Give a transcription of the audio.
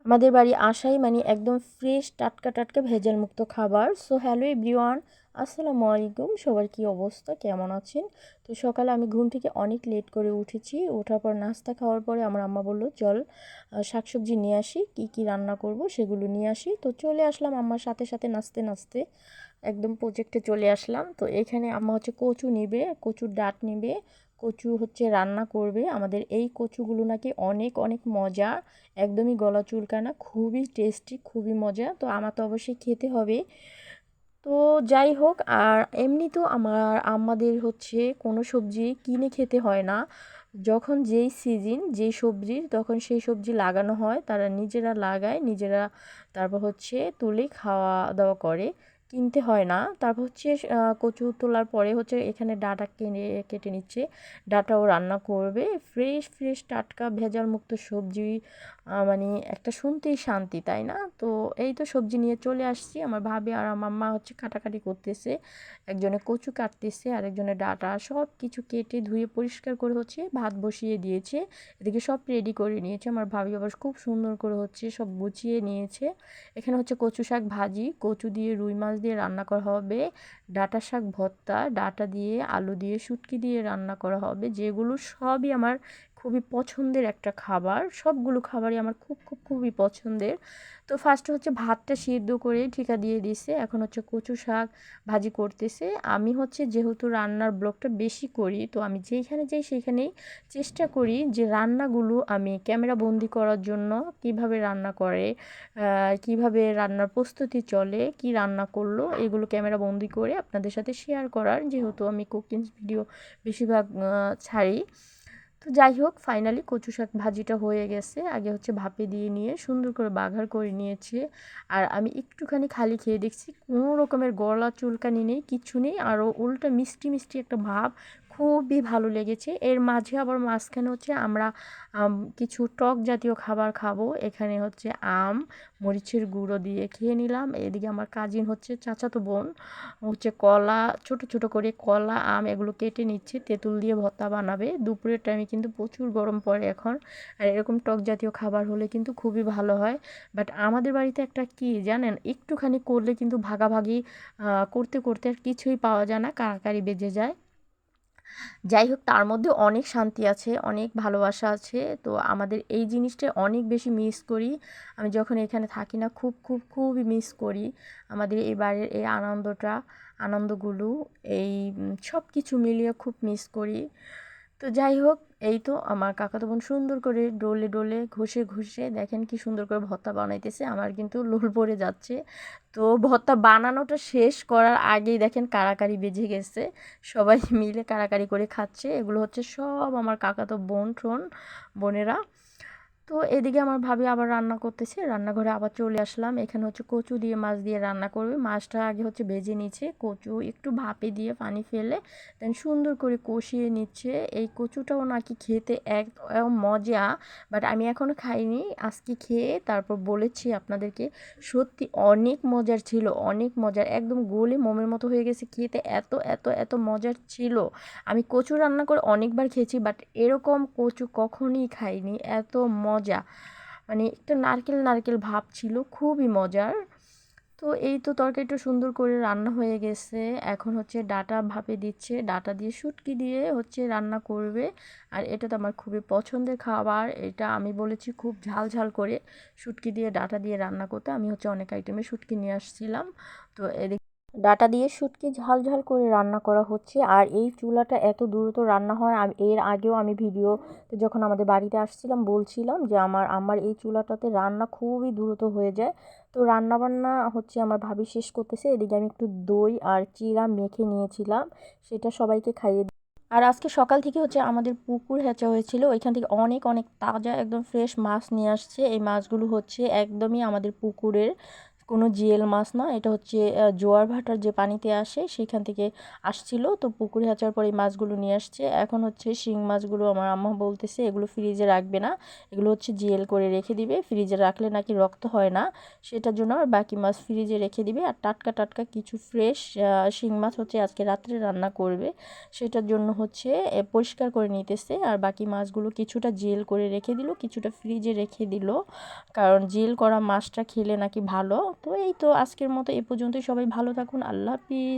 আমাদের বাড়ি আসাই মানে একদম ফ্রেশ টাটকা টাটকা ভেজাল মুক্ত খাবার। সো হ্যালো এভরিওয়ান, আসসালামু আলাইকুম। সবার কি অবস্থা, কেমন আছেন? তো সকালে আমি ঘুম থেকে অনেক লেট করে উঠেছি। ওঠার পর নাস্তা খাওয়ার পরে আমার আম্মা বলল চল শাকসবজি নিয়ে আসি, কি কি রান্না করব সেগুলো নিয়ে আসি। তো চলে আসলাম আম্মার সাথে সাথে নাচতে নাচতে একদম প্রজেক্টে চলে আসলাম। তো এখানে আম্মা হচ্ছে কচু নিবে, কচুর ডাঁট নিবে, কচু হচ্ছে রান্না করবে। আমাদের এই কচুগুলো নাকি অনেক অনেক মজা, একদমই গলা চুলকানা, খুবই টেস্টি, খুবই মজা। তো আমার তো অবশ্যই খেতে হবে। তো যাই হোক, আর এমনি তো আমাদের হচ্ছে কোনো সবজি কিনে খেতে হয় না। যখন যেই সিজন যেই সবজির তখন সেই সবজি লাগানো হয়, তারা নিজেরা লাগায়, নিজেরা তারপর হচ্ছে তুলে খাওয়া দাওয়া করে, কিনতে হয় না। তারপর হচ্ছে কচু তোলার পরে হচ্ছে এখানে ডাঁটা কেটে নিচ্ছে, ডাঁটাও রান্না করবে। ফ্রেশ ফ্রেশ টাটকা ভেজাল মুক্ত সবজি, মানে একটা শুনতেই শান্তি, তাই না? তো এই তো সবজি নিয়ে চলে আসছি। আমার ভাবি আর আমার মা হচ্ছে কাটাকাটি করতেছে, একজনে কচু কাটতেছে আর একজনে ডাঁটা, সব কিছু কেটে ধুয়ে পরিষ্কার করে হচ্ছে ভাত বসিয়ে দিয়েছে। এদিকে সব রেডি করে নিয়েছে। আমার ভাবি আবার খুব সুন্দর করে হচ্ছে সব গুছিয়ে নিয়েছে। এখানে হচ্ছে কচু শাক ভাজি, কচু দিয়ে রুই মাছ দিয়ে রান্না করা হবে, ডাঁটা শাক ভর্তা, ডাঁটা দিয়ে আলু দিয়ে শুটকি দিয়ে রান্না করা হবে, যেগুলো সবই আমার খুবই পছন্দের একটা খাবার। সবগুলো খাবারই আমার খুব খুব খুবই পছন্দের। তো ফার্স্টে হচ্ছে ভাতটা সিদ্ধ করে ঠিকা দিয়ে দিছে, এখন হচ্ছে কচু শাক ভাজি করতেছে। আমি হচ্ছে যেহেতু রান্নার ব্লগটা বেশি করি, তো আমি যেইখানে যাই সেইখানেই চেষ্টা করি যে রান্নাগুলো আমি ক্যামেরা বন্দি করার জন্য, কিভাবে রান্না করে, কিভাবে রান্নার প্রস্তুতি চলে, কি রান্না করলো, এগুলো ক্যামেরা বন্দি করে আপনাদের সাথে শেয়ার করার, যেহেতু আমি কুকিং ভিডিও বেশিরভাগ ছাড়ি। তো যাই হোক, ফাইনালি কচু শাক ভাজিটা হয়ে গেছে। আগে হচ্ছে ভাপে দিয়ে নিয়ে সুন্দর করে বাঘার করে নিয়েছে। আর আমি একটুখানি খালি খেয়ে দেখছি, কোনো রকমের গলা চুলকানি নেই, কিচ্ছু নেই, আরও উল্টা মিষ্টি মিষ্টি একটা ভাব, খুবই ভালো লেগেছে। এর মাঝে আবার মাঝখানে হচ্ছে আমরা কিছু টক জাতীয় খাবার খাবো। এখানে হচ্ছে আম, মরিচের গুঁড়ো দিয়ে খেয়ে নিলাম। এদিকে আমার কাজিন হচ্ছে চাচাতো বোন হচ্ছে কলা, ছোট ছোট করে কলা আম এগুলো কেটে নিচ্ছে, তেঁতুল দিয়ে ভর্তা বানাবে। দুপুরের টাইমে কিন্তু প্রচুর গরম পড়ে এখন, আর এরকম টক জাতীয় খাবার হলে কিন্তু খুবই ভালো হয়। বাট আমাদের বাড়িতে একটা কি জানেন, একটুখানি করলে কিন্তু ভাগাভাগি করতে করতে আর কিছুই পাওয়া যায় না, কাড়াকাড়ি বেজে যায়। যাই হোক, তার মধ্যে অনেক শান্তি আছে, অনেক ভালোবাসা আছে। তো আমাদের এই জিনিসটা অনেক বেশি মিস করি। আমি যখন এখানে থাকি না, খুব খুব খুবই মিস করি আমাদের এবারের এই আনন্দগুলো, এই সব কিছু মিলিয়ে খুব মিস করি। তো যাই হোক, এই তো আমার কাকাতো বোন সুন্দর করে ডলে ডলে ঘষে ঘষে দেখেন কি সুন্দর করে ভর্তা বানাইতেছে, আমার কিন্তু লোল পড়ে যাচ্ছে। তো ভর্তা বানানোটা শেষ করার আগেই দেখেন কাড়াকাড়ি বেজে গেছে, সবাই মিলে কাড়াকাড়ি করে খাচ্ছে। এগুলো হচ্ছে সব আমার কাকাতো বোনেরা। তো এদিকে আমার ভাবি আবার রান্না করতেছে, রান্নাঘরে আবার চলে আসলাম। এখানে হচ্ছে কচু দিয়ে মাছ দিয়ে রান্না করবে। মাছটা আগে হচ্ছে ভেজে নিচ্ছে, কচু একটু ভাপে দিয়ে পানি ফেলে দেন সুন্দর করে কষিয়ে নিচ্ছে। এই কচুটাও নাকি খেতে এক মজা, বাট আমি এখনও খাইনি, আজকে খেয়ে তারপর বলেছি আপনাদেরকে। সত্যি অনেক মজার ছিল, অনেক মজার, একদম গলে মোমের মতো হয়ে গেছে খেতে, এত এত এত মজার ছিল। আমি কচু রান্না করে অনেকবার খেয়েছি, বাট এরকম কচু কখনই খাইনি, এত মজা। মানে একটা নারকেল নারকেল ভাব ছিল, খুবই মজার। তো এই তো তরকারিটা সুন্দর করে রান্না হয়ে গেছে। এখন হচ্ছে ডাঁটা ভাপে দিচ্ছে, ডাঁটা দিয়ে শুটকি দিয়ে হচ্ছে রান্না করবে। আর এটা তো আমার খুবই পছন্দের খাবার, এটা আমি বলেছি খুব ঝাল ঝাল করে শুটকি দিয়ে ডাঁটা দিয়ে রান্না করতে। আমি হচ্ছে অনেক আইটেমের শুটকি নিয়ে আসছিলাম। তো এদিকে ডাঁটা দিয়ে শুটকি ঝাল ঝাল করে রান্না করা হচ্ছে। আর এই চুলাটা এত দ্রুত রান্না হয়, আমি এর আগেও আমি ভিডিওতে যখন আমাদের বাড়িতে আসছিলাম বলছিলাম যে আমার এই চুলাটাতে রান্না খুবই দ্রুত হয়ে যায়। তো রান্না বান্না হচ্ছে আমার ভাবি শেষ করতেছে। এদিকে আমি একটু দই আর চিড়া মেখে নিয়েছিলাম, সেটা সবাইকে খাইয়ে। আর আজকে সকাল থেকে হচ্ছে আমাদের পুকুর হেঁচা হয়েছিল, ওইখান থেকে অনেক অনেক তাজা একদম ফ্রেশ মাছ নিয়ে আসছে। এই মাছগুলো হচ্ছে একদমই আমাদের পুকুরের, কোনো জিএল মাছ না, এটা হচ্ছে জোয়ার ভাটার যে পানিতে আসে সেখান থেকে আসছিল। তো পুকুরে আসার পর এই মাছগুলো নিয়ে আসছে। এখন হচ্ছে শিং মাছগুলো আমার আম্মা বলতেছে এগুলো ফ্রিজে রাখবে না, এগুলো হচ্ছে জিএল করে রেখে দিবে, ফ্রিজে রাখলে নাকি রক্ত হয় না, সেটার জন্য আর বাকি মাছ ফ্রিজে রেখে দিবে। আর টাটকা টাটকা কিছু ফ্রেশ শিং মাছ হচ্ছে আজকে রাত্রে রান্না করবে, সেটার জন্য হচ্ছে পরিষ্কার করে নিতেছে। আর বাকি মাছগুলো কিছুটা জিএল করে রেখে দিল, কিছুটা ফ্রিজে রেখে দিল, কারণ জিএল করা মাছটা খেলে নাকি ভালো। তো এই তো আজকের মতো এ পর্যন্তই, সবাই ভালো থাকুন, আল্লাহ হাফিজ।